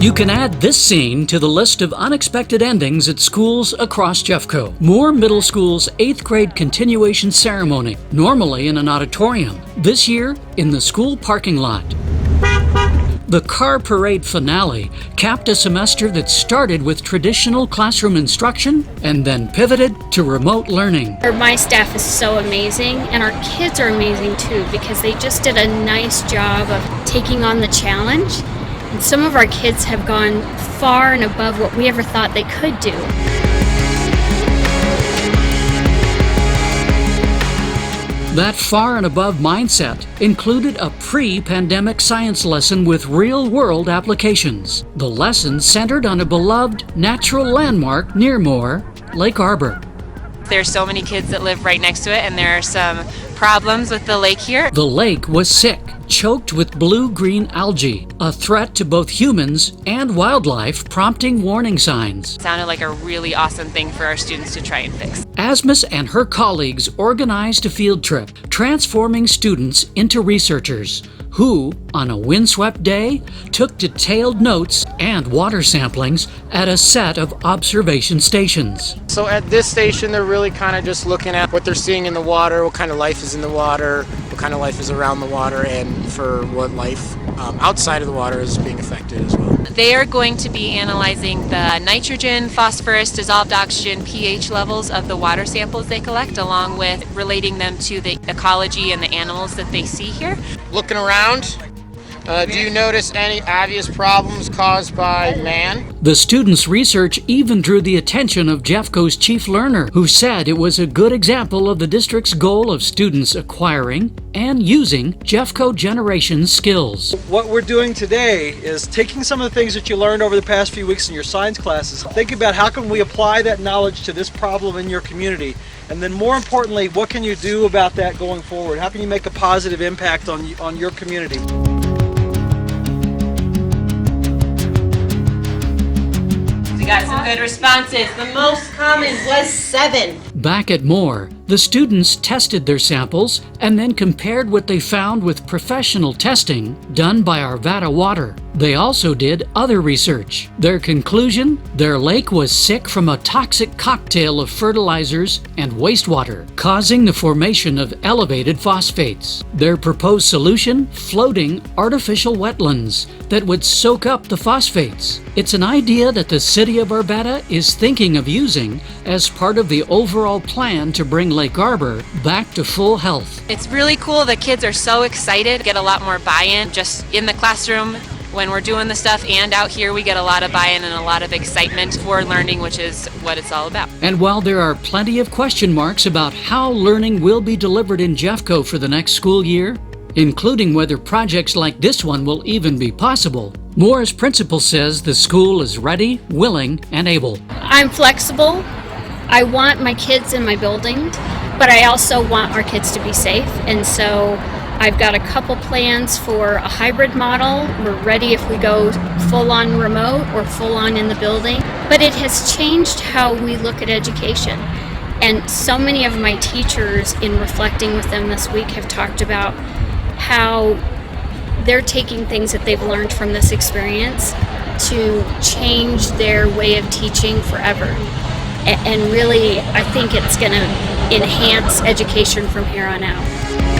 You can add this scene to the list of unexpected endings at schools across Jeffco. Moore Middle School's 8th grade continuation ceremony, normally in an auditorium, this year in the school parking lot. The car parade finale capped a semester that started with traditional classroom instruction and then pivoted to remote learning. My staff is so amazing, and our kids are amazing too, because they just did a nice job of taking on the challenge. And some of our kids have gone far and above what we ever thought they could do. That far and above mindset included a pre-pandemic science lesson with real-world applications. The lesson centered on a beloved natural landmark near Moore, Lake Arbor. There's so many kids that live right next to it, and there are some problems with the lake here. The lake was sick, choked with blue-green algae, a threat to both humans and wildlife, prompting warning signs. It sounded like a really awesome thing for our students to try and fix. Asmus and her colleagues organized a field trip, transforming students into researchers who, on a windswept day, took detailed notes and water samplings at a set of observation stations. So at this station, they're really kind of just looking at what they're seeing in the water, what kind of life is in the water, what kind of life is around the water, and for what life outside of the water is being affected as well. They are going to be analyzing the nitrogen, phosphorus, dissolved oxygen, pH levels of the water samples they collect, along with relating them to the ecology and the animals that they see here. Looking around, do you notice any obvious problems caused by man? The students' research even drew the attention of Jeffco's chief learner, who said it was a good example of the district's goal of students acquiring and using Jeffco generation skills. What we're doing today is taking some of the things that you learned over the past few weeks in your science classes, thinking about how can we apply that knowledge to this problem in your community, and then more importantly, what can you do about that going forward? How can you make a positive impact on your community? We got some good responses. The most common was 7. Back at Moore, the students tested their samples and then compared what they found with professional testing done by Arvada Water. They also did other research. Their conclusion? Their lake was sick from a toxic cocktail of fertilizers and wastewater, causing the formation of elevated phosphates. Their proposed solution? Floating artificial wetlands that would soak up the phosphates. It's an idea that the city of Arvada is thinking of using as part of the overall plan to bring Lake Arbor back to full health. It's really cool. The kids are so excited, get a lot more buy-in just in the classroom when we're doing the stuff, and out here we get a lot of buy-in and a lot of excitement for learning, which is what it's all about. And while there are plenty of question marks about how learning will be delivered in Jeffco for the next school year, including whether projects like this one will even be possible, Moore's principal says the school is ready, willing, and able. I'm flexible. I want my kids in my building, but I also want our kids to be safe, and so I've got a couple plans for a hybrid model. We're ready if we go full-on remote or full-on in the building. But it has changed how we look at education. And so many of my teachers, in reflecting with them this week, have talked about how they're taking things that they've learned from this experience to change their way of teaching forever. And really, I think it's going to enhance education from here on out.